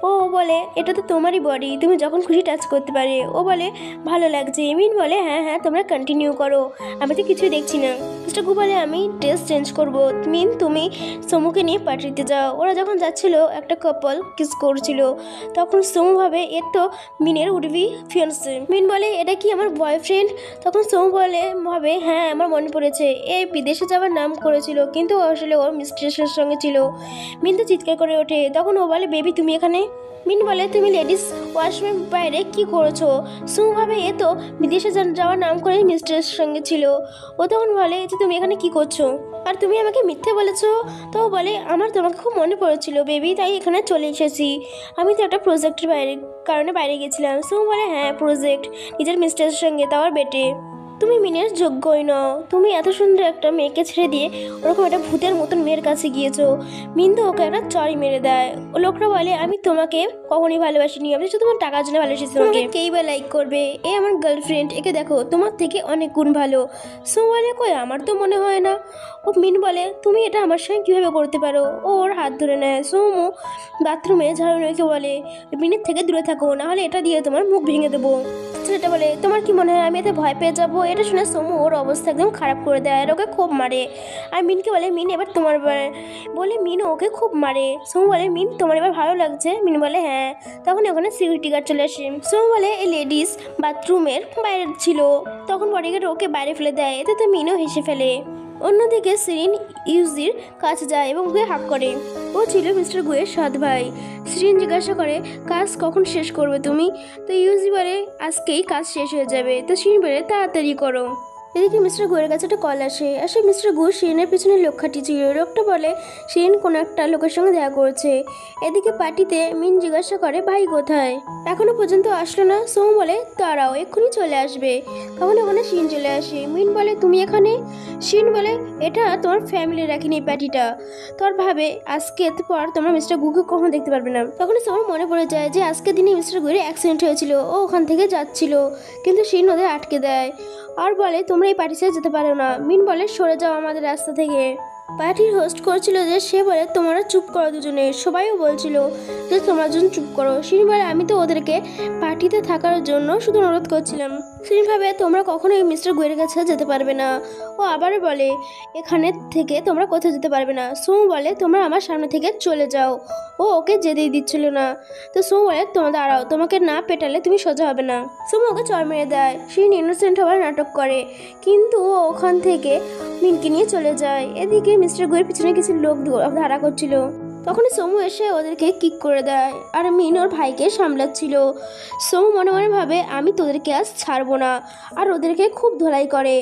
Speaker 1: ও বলে এটা তো তোমারই বডি, তুমি যখন খুশি টাচ করতে পারে। ও বলে ভালো লাগছে। মিন বলে হ্যাঁ হ্যাঁ তোমরা কন্টিনিউ করো, আমি তো কিছুই দেখছি না। মিস্টার গু বলে আমি ড্রেস চেঞ্জ করবো। মিন তুমি সমুকে নিয়ে পার্টিতে যাও। ওরা যখন যাচ্ছিল একটা কাপল কিস করছিল, তখন সমু ভাবে এর তো মিনের উঠবি ফিয়ান্সে। মিন বলে এটা কি আমার বয়ফ্রেন্ড? তখন সমু বলে ভাবে হ্যাঁ আমার মনে পড়েছে, এই বিদেশে যাওয়ার নাম করেছিল কিন্তু আসলে ওর মিস্ট্রেসের সঙ্গে ছিল। মিন তো চিৎকার করে ওঠে। তখন ও বলে বেবি তুমি এখানে? মিন বলে তুমি লেডিস ওয়াশরুমের বাইরে কি করেছো? সুমু ভাবে এ তো বিদেশে যাওয়ার নাম করে মিস্ট্রেসের সঙ্গে ছিল। ও তখন বলে যে তুমি এখানে কি করছো, আর তুমি আমাকে মিথ্যে বলেছো। তো ও বলে আমার তোমাকে খুব মনে পড়েছিল বেবি, তাই এখানে চলে এসেছি। আমি তো একটা প্রজেক্টের কারণে বাইরে গেছিলাম। সুমু বলে হ্যাঁ প্রজেক্ট, নিজের মিস্ট্রেসের সঙ্গে, তাও বেটে। তুমি মিনের যোগ্যই নও, তুমি এত সুন্দর একটা মেয়েকে ছেড়ে দিয়ে ওরকম একটা ভূতের মতন মেয়ের কাছে গিয়েছো। মিন তো ওকে একটা চড়ি মেরে দেয়। ও লোকটা বলে আমি তোমাকে কখনই ভালোবাসিনি, আমি শুধু তোমার টাকার জন্য ভালোবাসি। তোমাকে কেই বা লাইক করবে, এ আমার গার্লফ্রেন্ড, একে দেখো তোমার থেকে অনেক গুণ ভালো। সো বলে কই আমার তো মনে হয় না। ও মিন বলে তুমি এটা আমার সঙ্গে কীভাবে করতে পারো? ও ওর হাত ধরে নেয়। সোমু বাথরুমে ঝাড়ু রেখে বলে মিনের থেকে দূরে থাকো, নাহলে এটা দিয়ে তোমার মুখ ভেঙে দেবো। ছেলেটা বলে তোমার কি মনে হয় আমি এতে ভয় পেয়ে যাবো? এটা শুনে সোমু ওর অবস্থা একদম খারাপ করে দেয় আর ওকে খুব মারে। আর মিনকে বলে মিন এবার তোমার বলে মিন ওকে খুব মারে। সোমু বলে মিন তোমার এবার ভালো লাগছে? মিন বলে হ্যাঁ। তখন ওখানে সিকিউরিটি গার্ড চলে আসে। সোমু বলে এই লেডিস বাথরুমের বাইরে ছিল, তখন বডিগার্ড ওকে বাইরে ফেলে দেয়। এতে তো মিনও হেসে ফেলে। অন্যদিকে সিরিন ইউজির কাছে যায় এবং ওকে হাক করে। ও ছিল মিস্টার গুয়ের সৎ ভাই। সিরিন জিজ্ঞাসা করে কাজ কখন শেষ করবে তুমি? তো ইউজি বলে আজকেই কাজ শেষ হয়ে যাবে। তো সিরিন বলে তাড়াতাড়ি করো। এদিকে মিস্টার গুয়ের কাছে একটা কল আসে। মিস্টার গু শিরিনের পিছনে লোক খাটিয়েছিল। লোকটা বলে শিরিন কোনো একটা লোকের সঙ্গে দেখা করেছে। এদিকে পার্টিতে মিন জিজ্ঞাসা করে ভাই কোথায়, এখনো পর্যন্ত আসলো না। সোমু বলে দাঁড়াও এক্ষুনি চলে আসবে। তখন ওখানে শিরিন চলে আসে। মিন বলে তুমি এখানে? শিরিন বলে এটা তোমার ফ্যামিলি রাখিনি এই পার্টিটা, তোর ভাবে আজকে পর তোমরা মিস্টার গুকে কখনো দেখতে পারবে না। তখন সোমু মনে পড়ে যায় যে আজকের দিনে মিস্টার গুয়ের অ্যাক্সিডেন্ট হয়েছিল, ও ওখান থেকে যাচ্ছিল কিন্তু শিরিন ওদের আটকে দেয় আর বলে তোমরা এই পার্টি ছেড়ে যেতে পারো না। মিন বলে সরে যাও আমাদের রাস্তা থেকে। পার্টির হোস্ট করছিল যে সে বলে তোমরা চুপ করো দুজনে। সবাইও বলছিল যে তোমরা দুজন চুপ করো। শিরিন বলে আমি তো ওদেরকে পার্টিতে থাকার জন্য শুধু অনুরোধ করছিলাম। শিরিন ভাবে তোমরা কখনোই মিস্টার গুয়ের কাছে যেতে পারবে না। ও আবার বলে এখানে থেকে তোমরা কোথাও যেতে পারবে না। সোমু বলে তোমরা আমার সামনে থেকে চলে যাও। ও ওকে যেতেই দিচ্ছিল না। তো সোমু বলে তোমরা দাঁড়াও, তোমাকে না পেটালে তুমি সোজা হবে না। সোমু ওকে চড় মেরে দেয়। শিরিন ইনোসেন্ট হওয়ার নাটক করে, কিন্তু ও ওখান থেকে মিনকে নিয়ে চলে যায়। এদিকে মিস্টার গুয়ের পিছনে কিছু লোক ধারা করছিল। তখনই সোমু এসে ওদেরকে কিক করে দেয় আর মিন ওর ভাইকে সামলাচ্ছিল। সোমু মনে মনে ভাবে আমি তোদেরকে আজ ছাড়বো না, আর ওদেরকে খুব ধোলাই করে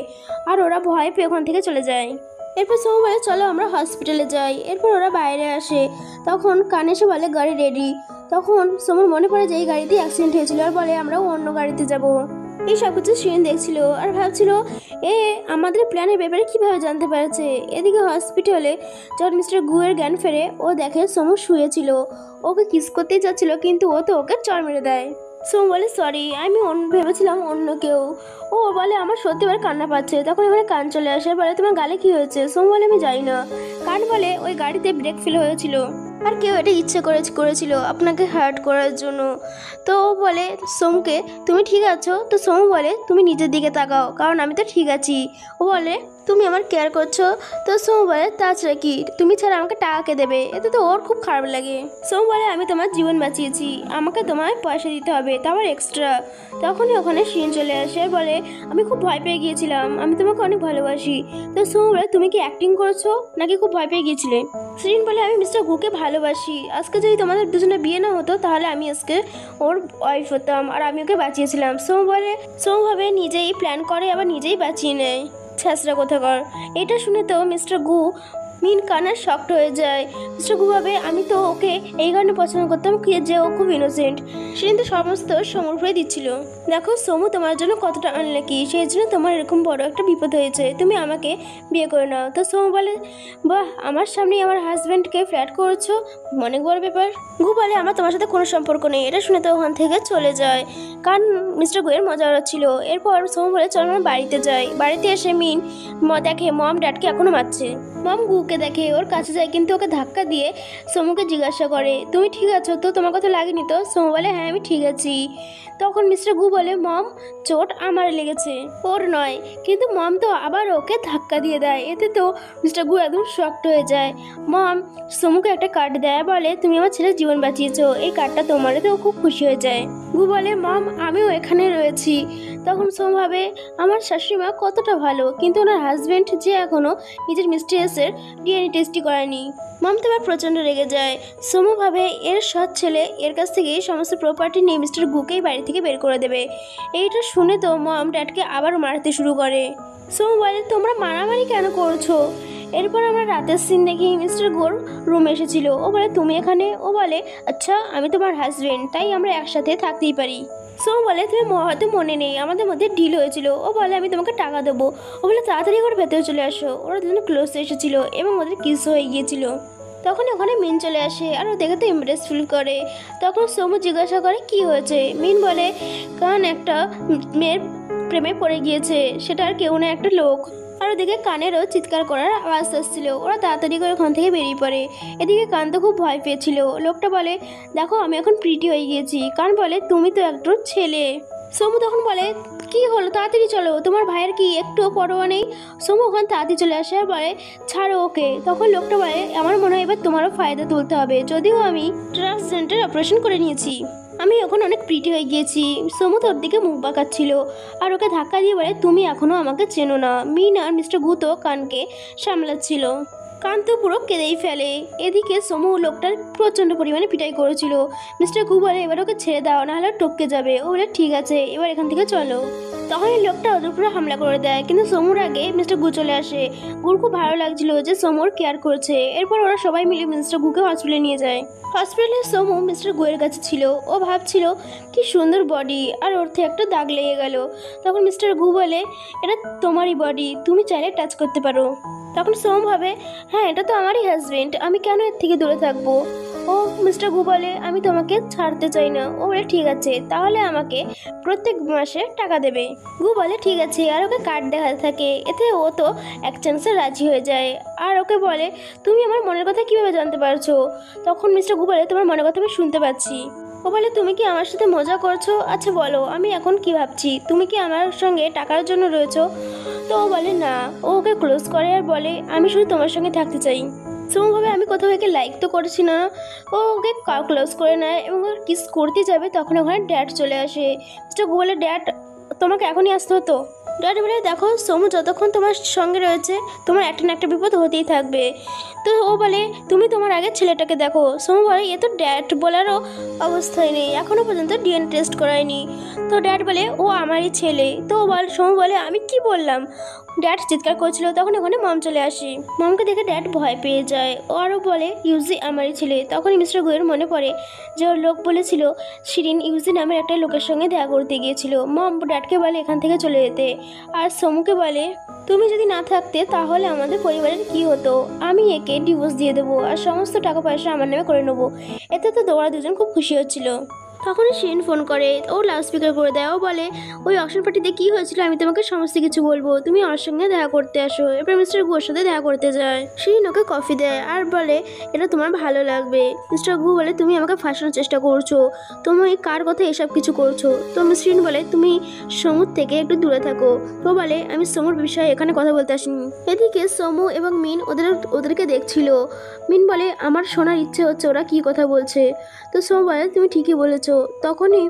Speaker 1: আর ওরা ভয় পেয়ে ওখান থেকে চলে যায়। এরপর সোমু বলে চলো আমরা হসপিটালে যাই। এরপর ওরা বাইরে আসে। তখন কানে এসে বলে গাড়ি রেডি। তখন সোমুর মনে পড়ে যে এই গাড়িতে অ্যাক্সিডেন্ট হয়েছিল আর বলে আমরাও অন্য গাড়িতে যাব। এই সব কিছু শিরিন দেখছিল আর ভাবছিল এ আমাদের প্ল্যানের ব্যাপারে কীভাবে জানতে পারছে। এদিকে হসপিটালে যখন মিস্টার গুয়ের জ্ঞান ফেরে ও দেখে সোমু শুয়েছিল, ওকে কিস করতেই যাচ্ছিল কিন্তু ও তো ওকে চড় মেরে দেয়। সোমু বলে সরি, আমি ভেবেছিলাম অন্য কেউ। ও বলে আমার সত্যিবার কান্না পাচ্ছে। তখন এখানে কান চলে আসে, বলে তোমার গালে কি হয়েছে? সোমু বলে আমি জানি না। কান বলে ওই গাড়িতে ব্রেক ফেল হয়েছিল আর কেউ এটা ইচ্ছে করেছিল আপনাকে হার্ট করার জন্য। তো ও বলে সোমুকে তুমি ঠিক আছো? তো সোমু বলে তুমি নিজের দিকে তাকাও, কারণ আমি তো ঠিক আছি। ও বলে তুমি আমার কেয়ার করছো। তো সোমু বলে তাছাড়া কি, তুমি ছাড়া আমাকে টাকা কে দেবে? এতে তো ওর খুব খারাপ লাগে। সোমু বলে আমি তোমার জীবন বাঁচিয়েছি, আমাকে তোমায় পয়সা দিতে হবে, তারপর এক্সট্রা। তখনই ওখানে শিরিন চলে আসে, বলে আমি খুব ভয় পেয়ে গিয়েছিলাম, আমি তোমাকে অনেক ভালোবাসি। তো সোমু বলে তুমি কি অ্যাক্টিং করছো নাকি খুব ভয় পেয়ে গিয়েছিলে? শিরিন বলে আমি মিস্টার গুকে ভালোবাসি, আজকে যদি তোমাদের দুজনে বিয়ে না হতো তাহলে আমি আজকে ওর ওয়াইফ হতাম আর আমি ওকে বাঁচিয়েছিলাম। সোমু ভাবে নিজেই প্ল্যান করে আবার নিজেই বাঁচিয়ে নেয়। ছ্যাঁচড়া কোথাকার। এটা শুনে তো মিস্টার গু মিন কানার শক্ট হয়ে যায়। মিস্টার গু ভাবে আমি তো ওকে এই কারণে পছন্দ করতাম যে ও খুব ইনোসেন্ট। সেদিন তো সমস্ত সমুর উপরে দিচ্ছিল। দেখো সোমু তোমার জন্য কতটা আনলাকি, সেই জন্য তোমার এরকম বড় একটা বিপদ হয়েছে, তুমি আমাকে বিয়ে করে নাও। তো সোমু বলে বাহ, আমার সামনেই আমার হাজব্যান্ডকে ফ্ল্যাট করেছো, অনেক বড় ব্যাপার। গু বলে আমার তোমার সাথে কোনো সম্পর্ক নেই। এটা শুনে তো ওখান থেকে চলে যায়, কারণ মিস্টার গুয়ের মজা হচ্ছিল। এরপর সোমু বলে চল আমরা বাড়িতে যাই। বাড়িতে এসে মিন দেখে মম ড্যাডকে এখনো মারছে। মম গুকে সোমুকে দেখে, ওর কাছে যায় কিন্তু ওকে ধাক্কা দিয়ে সোমুকে জিজ্ঞাসা করে, তুমি ঠিক আছো তো? তোমার কথা লাগেনি তো? সোমু বলে, হ্যাঁ আমি ঠিক আছি। তখন মিস্টার গু বলে, মম চোট আমার লেগেছে, ওর নয়। কিন্তু মম তো আবার ওকে ধাক্কা দিয়ে দেয়। এতে তো মিস্টার গু একদম শক্ট হয়ে যায়। মম সোমুকে একটা কার্ড দেয়, বলে তুমি আমার ছেলের জীবন বাঁচিয়েছো, এই কার্ডটা তোমার। এতে ও খুব খুশি হয়ে যায়। গু বলে, মম আমিও এখানে রয়েছি। তখন সোম ভাবে, আমার শাশুড়িমা কতটা ভালো, কিন্তু ওনার হাজব্যান্ড যে এখনও নিজের মিস্ট্রেসের ডিএনএ টেস্টই করেনি। মম তো আবার প্রচণ্ড রেগে যায়। সোমু ভাবে এর সৎ ছেলে এর কাছ থেকে সমস্ত প্রপার্টি নিয়ে মিস্টার গুকেই বাড়ি থেকে বের করে দেবে। এইটা শুনে তো মম ড্যাডকে আবারও মারতে শুরু করে। সোমু বলে, তোমরা মারামারি কেন করছো? এরপর আমরা রাতের সিন দেখি, মিস্টার গোর রুমে এসেছিল। ও বলে, তুমি এখানে? ও বলে, আচ্ছা আমি তোমার হাজব্যান্ড, তাই আমরা একসাথে থাকতেই পারি। সোম বলে, তুমি হয়তো মনে নেই, আমাদের মধ্যে ডিল হয়েছিল। ও বলে, আমি তোমাকে টাকা দেবো। ও বলে, তাড়াতাড়ি করে ভেতরে চলে আসো। ওরা দুজনে ক্লোজ এসেছিল এবং ওদের কিস হয়ে গিয়েছিল। তখন ওখানে মিন চলে আসে আর ও দেখে তো ইমপ্রেস ফিল করে। তখন সোমু জিজ্ঞাসা করে, কি হয়েছে? মিন বলে, কান একটা মেয়ের প্রেমে পড়ে গিয়েছে, সেটা আর কেউ না, একটা লোক। আর ওদিকে কানেরও চিৎকার করার আওয়াজ আসছিল। ওরা তাড়াতাড়ি করে ওখান থেকে বেরিয়ে পড়ে। এদিকে কান তো খুব ভয় পেয়েছিল। লোকটা বলে, দেখো আমি এখন প্রিটি হয়ে গিয়েছি। কান বলে, তুমি তো একটু ছেলে। সোমু তখন বলে, কি হলো, তাড়াতাড়ি চলো, তোমার ভাইয়ের কি একটুও পরোয়া নেই? সোমু ওখান তাড়াতাড়ি চলে আসে আর বলে, ছাড়ো ওকে। তখন লোকটা বলে, আমার মনে হয় এবার তোমারও ফায়দা তুলতে হবে, যদিও আমি ট্রান্সজেন্ডার অপারেশন করে নিয়েছি, আমি এখন অনেক প্রিটি হয়ে গিয়েছি। সোমু তোর দিকে মুখ বাঁকাচ্ছিল আর ওকে ধাক্কা দিয়ে বলে, তুমি এখনও আমাকে চেনো না। মিন আর মিস্টার গু তো কানকে সামলাচ্ছিল। কান তো পুরো কেঁদেই ফেলে। এদিকে সোমু লোকটার প্রচণ্ড পরিমাণে পিটাই করেছিল। মিস্টার গু বলে, এবার ওকে ছেড়ে দাও, নাহলে টপকে যাবে। ও বলে, ঠিক আছে, এবার এখান থেকে চলো। তখন এই লোকটা ওদের উপরে হামলা করে দেয়, কিন্তু সোমুর আগে মিস্টার গু চলে আসে। গুর খুব ভালো লাগছিল যে সোমুর কেয়ার করছে। এরপর ওরা সবাই মিলে মিস্টার গুকে হসপিটালে নিয়ে যায়। হসপিটালে সোমু মিস্টার গুয়ের কাছে ছিল। ও ভাবছিল কি সুন্দর বডি, আর ওর থেকে একটা দাগ লেগে গেল। তখন মিস্টার গু বলে, এটা তোমারই বডি, তুমি চাইলে টাচ করতে পারো। তখন সোম ভাবে, হ্যাঁ এটা তো আমারই হাজবেন্ড, আমি কেন এর থেকে দূরে থাকবো? ও মিস্টার গু বলে, আমি তোমাকে ছাড়তে চাই না। ও বলে, ঠিক আছে, তাহলে আমাকে প্রত্যেক মাসে টাকা দেবে। গু বলে, ঠিক আছে, আর ওকে কার্ড দেখাতে থাকে। এতে ও তো এক চান্সে রাজি হয়ে যায় আর ওকে বলে, তুমি আমার মনের কথা কিভাবে জানতে পারছো? তখন মিস্টার গু বলে, তোমার মনের কথা আমি শুনতে পাচ্ছি। ও বলে, তুমি কি আমার সাথে মজা করছো? আচ্ছা বলো, আমি এখন কি ভাবছি, তুমি কি আমার সঙ্গে টাকার জন্য রয়েছো? তো ও বলে, না। ও ওকে ক্লোজ করে আর বলে, আমি শুধু তোমার সঙ্গে থাকতে চাই। সোম ভাবে, আমি কোথাও একে লাইক তো করেছি না। ও ওকে ক্লোজ করে নেয় এবং ও কিস করতে যাবে, তখন ওখানে ড্যাড চলে আসে। মিস্টার গু বলে, ড্যাড তোমাকে এখনই আসতে হতো। ড্যাড বলে, দেখো সোমু যতক্ষণ তোমার সঙ্গে রয়েছে তোমার একটা না একটা বিপদ হতেই থাকবে। তো ও বলে, তুমি তোমার আগের ছেলেটাকে দেখো। সোমু বলে, এ তো ড্যাড বলারও অবস্থায় নেই, এখনও পর্যন্ত ডিএনএ টেস্ট করায়নি। তো ড্যাড বলে, ও আমারই ছেলে। তো সোমু বলে, আমি কি বললাম? ড্যাড চিৎকার করছিল। তখন ওখানে মম চলে আসে। মমকে দেখে ড্যাড ভয় পেয়ে যায়। ও আরও বলে, ইউজি আমারই ছেলে। তখনই মিস্টার গুয়ের মনে পড়ে যে ওর লোক বলেছিল শিরিন ইউজি নামের একটা লোকের সঙ্গে দেখা করতে গিয়েছিল। মম ড্যাডকে বলে এখান থেকে চলে যেতে, আর সোমুকে বলে, তুমি যদি না থাকতে তাহলে আমাদের পরিবারের কি হতো? আমি একে ডিভোর্স দিয়ে দেবো আর সমস্ত টাকা পয়সা আমার নামে করে নেবো। এতে তো ওরা দুজন খুব খুশি হচ্ছিল। তখনই শিরিন ফোন করে, ও লাউড স্পিকার করে দেয়। ও বলে, ওই অকশন পার্টিতে কী হয়েছিল আমি তোমাকে সমস্ত কিছু বলবো, তুমি আমার সঙ্গে দেখা করতে আসো। এরপর মিস্টার গুর সাথে দেখা করতে যায়। শিরিন ওকে কফি দেয় আর বলে, এটা তোমার ভালো লাগবে। মিস্টার গু বলে, তুমি আমাকে ফাঁসানোর চেষ্টা করছো, তুমি কার কথা এসব কিছু করছো? তো শিরিন বলে, তুমি সমুর থেকে একটু দূরে থাকো। ও বলে, আমি সমুর বিষয়ে এখানে কথা বলতে আসিনি। এদিকে সমু এবং মিন ওদেরকে দেখছিল। মিন বলে, আমার শোনার ইচ্ছে হচ্ছে ওরা কী কথা বলছে। তো সমু বলে, তুমি ঠিকই বলেছো। তখনই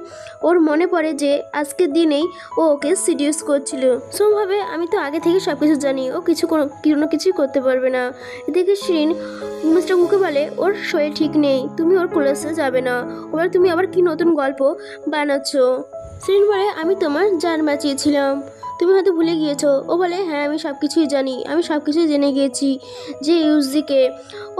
Speaker 1: ওর মনে পড়ে যে আজকের দিনেই ও ওকে সিডিউস করছিল। সোম ভাবে, আমি তো আগে থেকে সব কিছু জানি, ও কোনো কিছুই করতে পারবে না। এদিকে শিরিন মিস্টার গুকে বলে, ওর শরীর ঠিক নেই, তুমি ওর ক্লাসে যাবে না। ওবার তুমি আবার কি নতুন গল্প বানাচ্ছ? শিরিন বলে, আমি তোমার জান বাঁচিয়েছিলাম, তুমি হয়তো ভুলে গিয়েছো। ও বলে, হ্যাঁ আমি সব কিছুই জানি, আমি সব কিছুই জেনে গিয়েছি যে ইউজিকে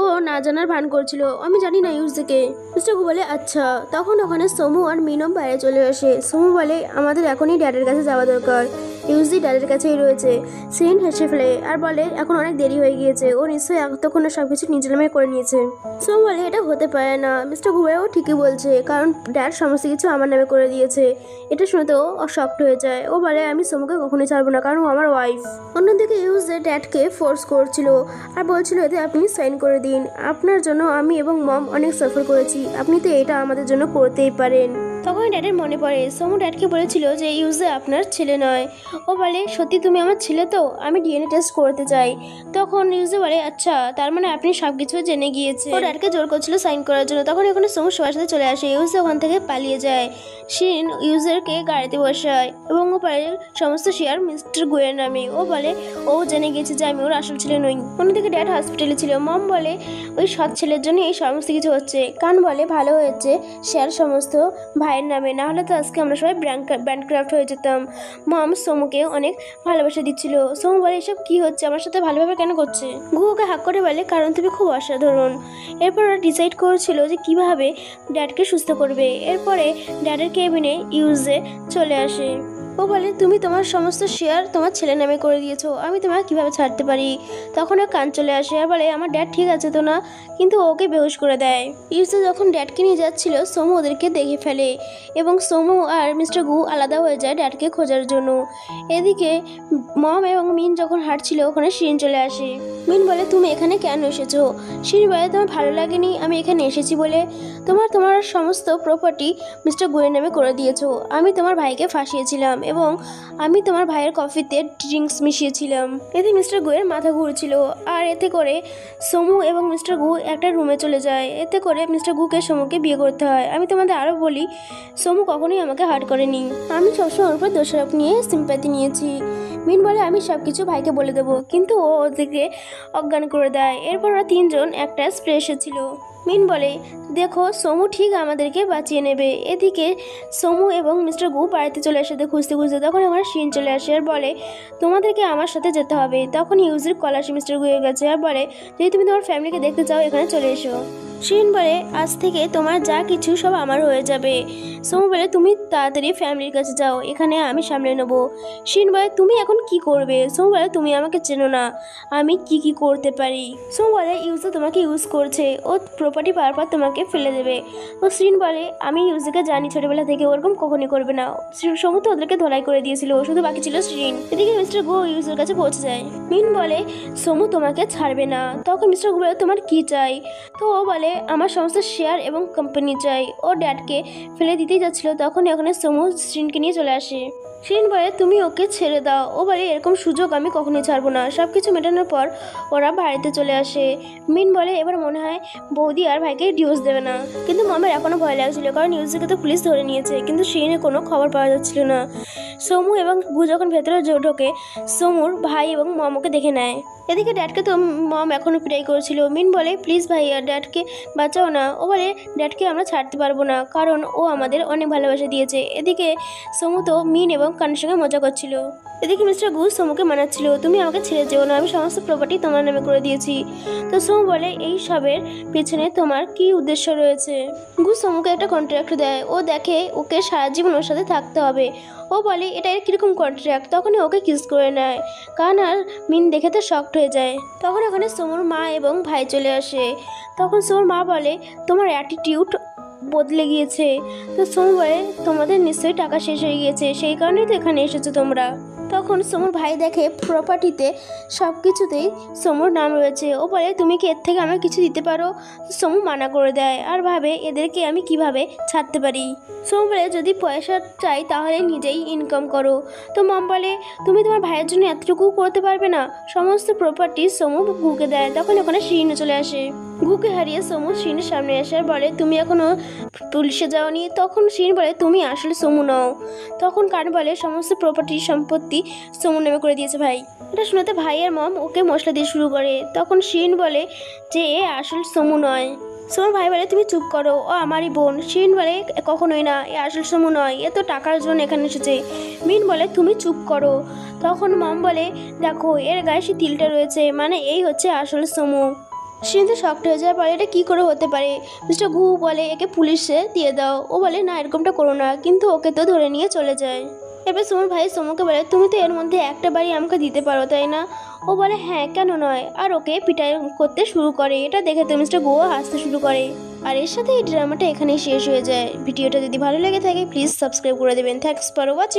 Speaker 1: ও না জানার ভান করছিল, আমি জানি না ইউজিকে। মিস্টার গু বলে, আচ্ছা। তখন ওখানে সোমু আর মিনম বাইরে চলে আসে। সোমু বলে, আমাদের এখনই ড্যাডের কাছে যাওয়া দরকার। ইউজি ড্যাডের কাছেই রয়েছে। শিরিন হেসে ফেলে আর বলে এখন অনেক দেরি হয়ে গিয়েছে, ও নিশ্চয়ই এতক্ষণে সবকিছু নিজের নামে করে নিয়েছে। সোম বলে এটা হতে পারে না, মিস্টার ঘুরেও ঠিকই বলছে, কারণ ড্যাড সমস্ত কিছু আমার নামে করে দিয়েছে। এটা শুনেতেও শক্ট হয়ে যায়। ও বলে আমি সোমকে কখনোই ছাড়বো না, কারণ ও আমার ওয়াইফ। অন্যদিকে ইউজে ড্যাডকে ফোর্স করছিল আর বলছিল এতে আপনি সাইন করে দিন, আপনার জন্য আমি এবং মম অনেক সাফার করেছি, আপনি তো এটা আমাদের জন্য করতেই পারেন। তখন ড্যাডের মনে পড়ে সোমু ড্যাডকে বলেছিল যে ইউজে আপনার ছেলে নয়। ও বলে সত্যি তুমি আমার ছেলে তো, আমি ডিএনএ টেস্ট করতে চাই। তখন ইউজে বলে আচ্ছা তার মানে আপনি সব কিছু জেনে গিয়েছে। ও ড্যাডকে জোর করছিল সাইন করার জন্য। তখন এখানে সোমু সবার সাথে চলে আসে। ইউজে ওখান থেকে পালিয়ে যায়। শিরিন ইউজারকে গাড়িতে বসায় এবং ও পারে সমস্ত শেয়ার মিস্টার গুয়ের নামে। ও বলে ও জেনে গেছে যে আমি ওর আসল ছেলে নই। অন্যদিকে ড্যাড হসপিটালে ছিল। মম বলে ওই সৎ ছেলের জন্য এই সমস্ত কিছু হচ্ছে। কান বলে ভালো হয়েছে শেয়ার সমস্ত ভাইয়ের নামে, না হলে তো আজকে আমরা সবাই ব্যান্ডক্রাফট হয়ে যেতাম। মম সোমুকে অনেক ভালোবাসা দিচ্ছিল। সোমু বলে এসব কি হচ্ছে, আমার সাথে ভালোভাবে কেন করছে? গুহুকে হাক করে বলে কারণ তুমি খুব অসাধারণ। এরপর ওরা ডিসাইড করেছিল যে কিভাবে ড্যাডকে সুস্থ করবে। এরপরে ড্যাডের কেবিনে ইউজে চলে আসে। ও বলে তুমি তোমার সমস্ত শেয়ার তোমার ছেলের নামে করে দিয়েছো, আমি তোমাকে কিভাবে ছাড়তে পারি? তখন ও কান চলে আসে আর বলে আমার ড্যাড ঠিক আছে তো না, কিন্তু ওকে বেহুশ করে দেয়। ইউসে যখন ড্যাডকে নিয়ে যাচ্ছিল সোমু ওদেরকে দেখে ফেলে এবং সোমু আর মিস্টার গু আলাদা হয়ে যায় ড্যাডকে খোঁজার জন্য। এদিকে মম এবং মিন যখন হাঁটছিল ওখানে শিরিন চলে আসে। মিন বলে তুমি এখানে কেন এসেছো? শিরিন বলে তোমার ভালো লাগেনি আমি এখানে এসেছি বলে? তোমার সমস্ত প্রপার্টি মিস্টার গুয়ের নামে করে দিয়েছো। আমি তোমার ভাইকে ফাঁসিয়েছিলাম এবং আমি তোমার ভাইয়ের কফিতে ড্রিঙ্কস মিশিয়েছিলাম। এতে মিস্টার গুয়ের মাথা ঘুরছিল আর এতে করে সোমু এবং মিস্টার গু একটা রুমে চলে যায়। এতে করে মিস্টার গুকে সোমুকে বিয়ে করতে হয়। আমি তোমাদের আরও বলি সোমু কখনোই আমাকে হার্ট করেনি, আমি সবসময় ওর উপর দোষারোপ নিয়ে সিম্প্যাথি নিয়েছি। মিন বলে আমি সব কিছু ভাইকে বলে দেবো, কিন্তু ও ওদেরকে অজ্ঞান করে দেয়। এরপর ওরা তিনজন একটা স্প্রে এসেছিল। মিন বলে দেখো সোমু ঠিক আমাদেরকে বাঁচিয়ে নেবে। এদিকে সোমু এবং মিস্টার গু বাড়িতে চলে আসে খুঁজতে খুঁজতে। তখন আমার শিন চলে আসে আর বলে তোমাদেরকে আমার সাথে যেতে হবে। তখন ইউজের কল আসে মিস্টার গুয়ের কাছে আর বলে যদি তুমি তোমার ফ্যামিলিকে দেখতে চাও এখানে চলে এসো। শিন বলে আজ থেকে তোমার যা কিছু সব আমার হয়ে যাবে। সোমু বলে তুমি তাড়াতাড়ি ফ্যামিলির কাছে যাও, এখানে আমি সামলে নেবো। শিন বলে তুমি এখন কি করবে? সোমু বলে তুমি আমাকে চেনো না, আমি কি করতে পারি। সোমু বলে ইউজে তোমাকে ইউজ করছে, ও প্রপার্টি পাওয়ার পর তোমাকে ফেলে দেবে। ও শিন বলে আমি ইউজেকে জানি ছোটবেলা থেকে ওরকম কখনই করবে না। সোমু তো ওদেরকে ধলাই করে দিয়েছিল, শুধু বাকি ছিল শিন। এদিকে মিস্টার গো ইউজের কাছে পৌঁছে যায়। মিন বলে সোমু তোমাকে ছাড়বে না। তখন মিস্টার গো বলে তোমার কি চাই? তো ও বলে আমার সমস্ত শেয়ার এবং কোম্পানি চাই। ও ড্যাডকে ফেলে দিতেই যাচ্ছিল, তখন ওখানে সোমু শিরিনকে নিয়ে চলে আসে। শিরিন বলে তুমি ওকে ছেড়ে দাও। ও বলে এরকম সুযোগ আমি কখনোই ছাড়বো না। সব কিছু মেটানোর পর ওরা বাড়িতে চলে আসে। মিন বলে এবার মনে হয় বৌদি আর ভাইকে ডিভোর্স দেবে না, কিন্তু মামের এখনও ভয় লাগছিল, কারণ ইউজিকে তো পুলিশ ধরে নিয়েছে, কিন্তু শিরিনের কোনো খবর পাওয়া যাচ্ছিল না। সোমু এবং গু যখন ভেতরে ঢোকে সোমুর ভাই এবং মমকে দেখে নেয়। এদিকে ড্যাডকে তো মম এখনও পিটাই করেছিল। মিন বলে প্লিজ ভাইয়া ড্যাডকে বাঁচাও না। ও বলে ড্যাডকে আমরা ছাড়তে পারবো না, কারণ ও আমাদের অনেক ভালোবাসা দিয়েছে। এদিকে সোমু তো মিন এবং কানের সঙ্গে মজা করছিল। এদিকে মিস্টার গু সোমুকে মানাচ্ছিল তুমি আমাকে ছেড়ে যেও না, আমি সমস্ত প্রপার্টি তোমার নামে করে দিয়েছি। তো সোমু বলে এই সবের পেছনে তোমার কি উদ্দেশ্য রয়েছে? গু সোমুকে একটা কন্ট্রাক্ট দেয়। ও দেখে ওকে সারা জীবন ওর সাথে থাকতে হবে। ও বলে এটা কীরকম কন্ট্রাক্ট? তখনই ওকে কিস করে নেয়। কান আর মিন দেখে তো শকড হয়ে যায়। তখন ওখানে সোমুর মা এবং ভাই চলে আসে। তখন সোমুর মা বলে তোমার অ্যাটিটিউড বদলে গিয়েছে। তো সোমু বলে তোমাদের নিশ্চয়ই টাকা শেষ হয়ে গিয়েছে, সেই কারণেই তো এখানে এসেছো তোমরা। তখন সোমুর ভাই দেখে প্রপার্টিতে সব কিছুতেই সোমুর নাম রয়েছে। ও বলে তুমি কি এর থেকে আমাকে কিছু দিতে পারো? সোমু মানা করে দেয় আর ভাবে এদেরকে আমি কিভাবে ছাড়তে পারি। সোমু বলে যদি পয়সা চাই তাহলে নিজেই ইনকাম করো। তো মম বলে তুমি তোমার ভাইয়ের জন্য এতটুকু করতে পারবে না? সমস্ত প্রপার্টি সোমু গুকে দেয়। তখন ওখানে শিরিনও চলে আসে। গুকে হারিয়ে সোমু শিরিনের সামনে আসে আর বলে তুমি এখনো পুলিশে যাওনি। তখন শিরিন বলে তুমি আসলে সোমু নও। তখন কান বলে সমস্ত প্রপার্টির সম্পত্তি সোমুর নামে করে দিয়েছে ভাই। এটা শুনতে ভাই আর মম ওকে মশলা দিয়ে শুরু করে। তখন শিরিন বলে যে এ আসল সোমু নয়। সোমুর ভাই বলে তুমি চুপ করো, ও আমারই বোন। শিরিন বলে কখনোই না, এ আসল সোমু নয়, এ তো টাকার জন্য এখানে এসেছে। মিন বলে তুমি চুপ করো। তখন মম বলে দেখো এর গায়ে সে তিলটা রয়েছে, মানে এই হচ্ছে আসল সোমু। শিরিন তো শক্ট হয়ে যায়, বলে এটা কী করে হতে পারে? মিস্টার গু বলে একে পুলিশে দিয়ে দাও। ও বলে না এরকমটা করো না, কিন্তু ওকে তো ধরে নিয়ে চলে যায়। এরপর সোমুর ভাই সোমুকে বলে, তুমি তো এর মধ্যে একটা বাড়ি আমাকে দিতে পারো তাই না? ও বলে, হ্যাঁ কেন নয়, আর ওকে পিটাই করতে শুরু করে। এটা দেখে তো মিস্টার গোয়া হাসতে শুরু করে। আর এর সাথে এই ড্রামাটা এখানেই শেষ হয়ে যায়। ভিডিওটা যদি ভালো লেগে থাকে প্লিজ সাবস্ক্রাইব করে দেবেন। Thanks for watching.